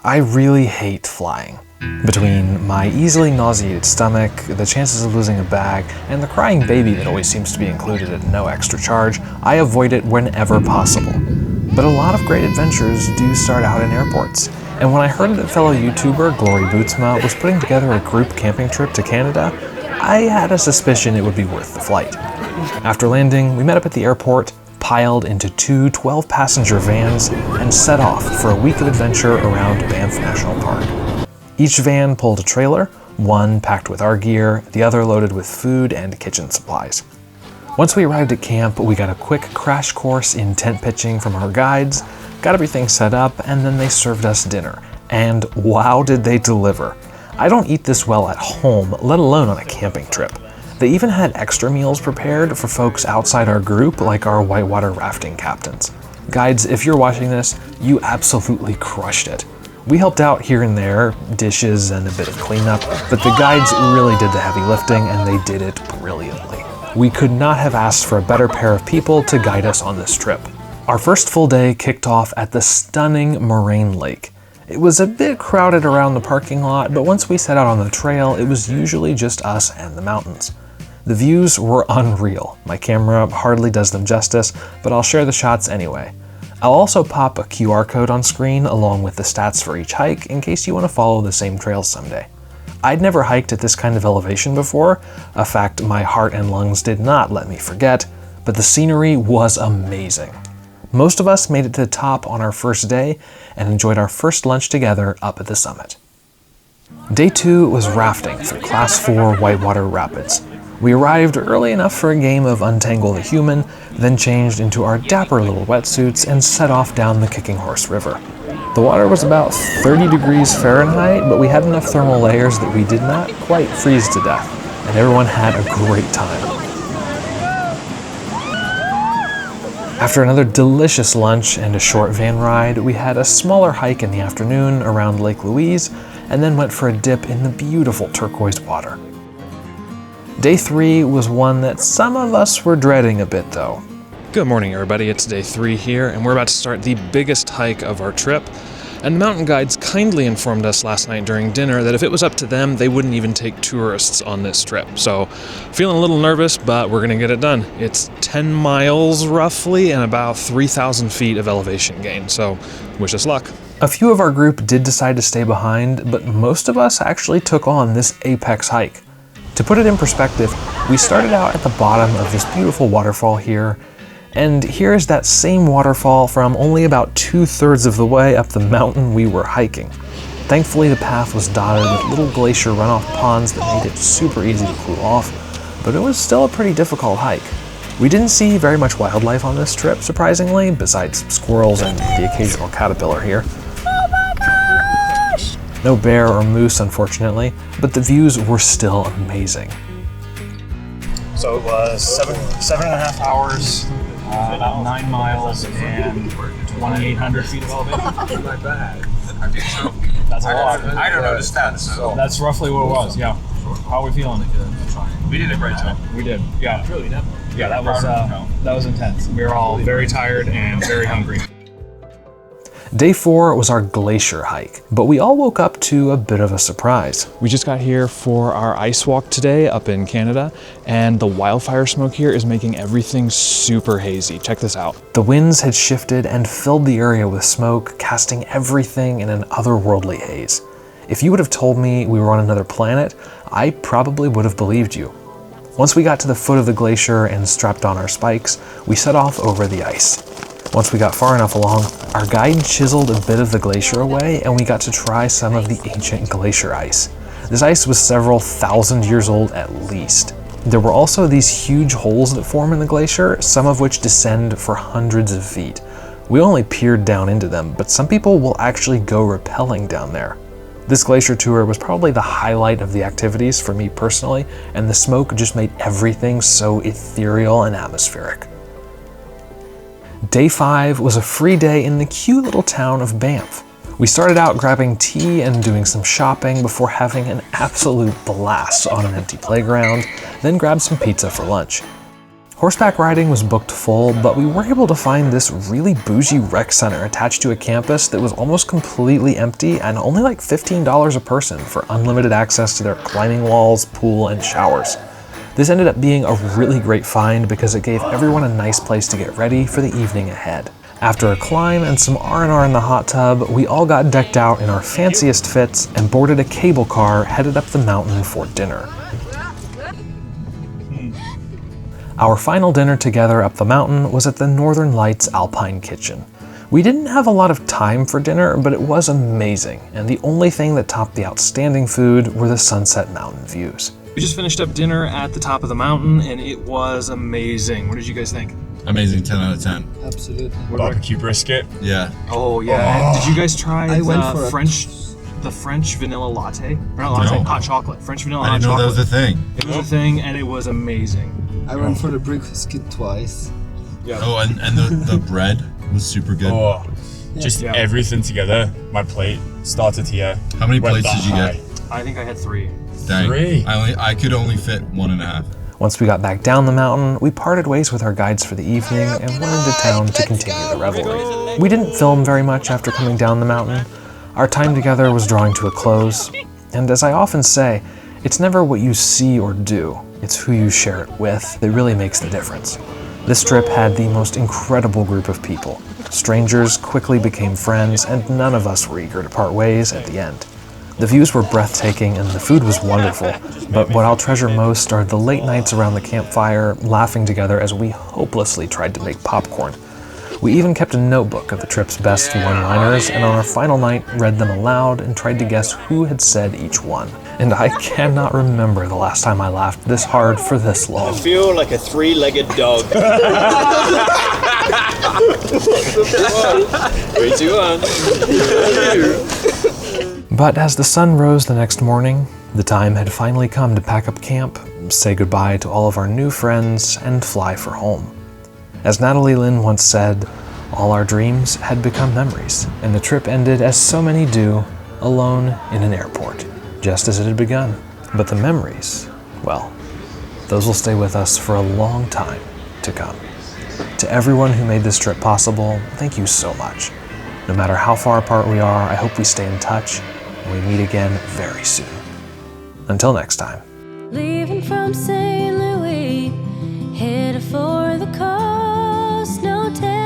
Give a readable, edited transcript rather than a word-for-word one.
I really hate flying. Between my easily nauseated stomach, the chances of losing a bag, and the crying baby that always seems to be included at no extra charge, I avoid it whenever possible. But a lot of great adventures do start out in airports. And when I heard that fellow YouTuber Glory Bootsma was putting together a group camping trip to Canada, I had a suspicion it would be worth the flight. After landing, we met up at the airport, piled into two 12-passenger vans, and set off for a week of adventure around Banff National Park. Each van pulled a trailer, one packed with our gear, the other loaded with food and kitchen supplies. Once we arrived at camp, we got a quick crash course in tent pitching from our guides, got everything set up, and then they served us dinner. And wow, did they deliver! I don't eat this well at home, let alone on a camping trip. They even had extra meals prepared for folks outside our group, like our whitewater rafting captains. Guides, if you're watching this, you absolutely crushed it. We helped out here and there, dishes and a bit of cleanup, but the guides really did the heavy lifting, and they did it brilliantly. We could not have asked for a better pair of people to guide us on this trip. Our first full day kicked off at the stunning Moraine Lake. It was a bit crowded around the parking lot, but once we set out on the trail, it was usually just us and the mountains. The views were unreal. My camera hardly does them justice, but I'll share the shots anyway. I'll also pop a QR code on screen along with the stats for each hike in case you want to follow the same trails someday. I'd never hiked at this kind of elevation before, a fact my heart and lungs did not let me forget, but the scenery was amazing. Most of us made it to the top on our first day and enjoyed our first lunch together up at the summit. Day 2 was rafting through Class 4 whitewater rapids. We arrived early enough for a game of Untangle the Human, then changed into our dapper little wetsuits and set off down the Kicking Horse River. The water was about 30 degrees Fahrenheit, but we had enough thermal layers that we did not quite freeze to death, and everyone had a great time. After another delicious lunch and a short van ride, we had a smaller hike in the afternoon around Lake Louise, and then went for a dip in the beautiful turquoise water. Day 3 was one that some of us were dreading a bit though. Good morning everybody, it's day 3 here, and we're about to start the biggest hike of our trip. And the mountain guides kindly informed us last night during dinner that if it was up to them, they wouldn't even take tourists on this trip. So, feeling a little nervous, but we're gonna get it done. It's 10 miles roughly and about 3,000 feet of elevation gain, so wish us luck. A few of our group did decide to stay behind, but most of us actually took on this apex hike. To put it in perspective, we started out at the bottom of this beautiful waterfall here, and here's that same waterfall from only about 2/3 of the way up the mountain we were hiking. Thankfully, the path was dotted with little glacier runoff ponds that made it super easy to cool off, but it was still a pretty difficult hike. We didn't see very much wildlife on this trip, surprisingly, besides squirrels and the occasional caterpillar here. No bear or moose, unfortunately, but the views were still amazing. So it was 7.5 hours, about 9 miles, and 2,800 feet of elevation. Not bad. That's a lot. I don't know the stats, so. That's roughly what it was, yeah. How are we feeling? We did a great job. We did, yeah. Yeah, that was intense. We were all very tired and very hungry. Day 4 was our glacier hike, but we all woke up to a bit of a surprise. We just got here for our ice walk today up in Canada, and the wildfire smoke here is making everything super hazy. Check this out. The winds had shifted and filled the area with smoke, casting everything in an otherworldly haze. If you would have told me we were on another planet, I probably would have believed you. Once we got to the foot of the glacier and strapped on our spikes, we set off over the ice. Once we got far enough along, our guide chiseled a bit of the glacier away and we got to try some of the ancient glacier ice. This ice was several thousand years old at least. There were also these huge holes that form in the glacier, some of which descend for hundreds of feet. We only peered down into them, but some people will actually go rappelling down there. This glacier tour was probably the highlight of the activities for me personally, and the smoke just made everything so ethereal and atmospheric. Day 5 was a free day in the cute little town of Banff. We started out grabbing tea and doing some shopping before having an absolute blast on an empty playground, then grabbed some pizza for lunch. Horseback riding was booked full, but we were able to find this really bougie rec center attached to a campus that was almost completely empty and only like $15 a person for unlimited access to their climbing walls, pool, and showers. This ended up being a really great find because it gave everyone a nice place to get ready for the evening ahead. After a climb and some R&R in the hot tub, we all got decked out in our fanciest fits and boarded a cable car headed up the mountain for dinner. Our final dinner together up the mountain was at the Northern Lights Alpine Kitchen. We didn't have a lot of time for dinner, but it was amazing, and the only thing that topped the outstanding food were the Sunset Mountain views. We just finished up dinner at the top of the mountain, and it was amazing. What did you guys think? Amazing, 10 out of 10. Absolutely. Barbecue brisket. Yeah. Oh yeah. Did you guys try I went for the French vanilla latte? Or not latte, No. hot chocolate. French vanilla I hot didn't know that chocolate. was a thing. It was a thing, and it was amazing. I went for the brisket twice. Oh, and the bread was super good. Oh, just Yeah. everything together. My plate started here. How many went plates that did you high. get? I think I had 3. Dang. 3? I could only fit 1.5. Once we got back down the mountain, we parted ways with our guides for the evening and went into town to continue the revelry. We didn't film very much after coming down the mountain. Our time together was drawing to a close, and as I often say, it's never what you see or do, it's who you share it with that really makes the difference. This trip had the most incredible group of people. Strangers quickly became friends, and none of us were eager to part ways at the end. The views were breathtaking and the food was wonderful, but what I'll treasure most are the late nights around the campfire, laughing together as we hopelessly tried to make popcorn. We even kept a notebook of the trip's best one-liners, and on our final night read them aloud and tried to guess who had said each one. And I cannot remember the last time I laughed this hard for this long. I feel like a three-legged dog. 3, 2, 1. But as the sun rose the next morning, the time had finally come to pack up camp, say goodbye to all of our new friends, and fly for home. As Natalie Lynn once said, all our dreams had become memories, and the trip ended as so many do, alone in an airport, just as it had begun. But the memories, well, those will stay with us for a long time to come. To everyone who made this trip possible, thank you so much. No matter how far apart we are, I hope we stay in touch and we meet again very soon. Until next time. Leaving from St. Louis, headed for the coast, no telling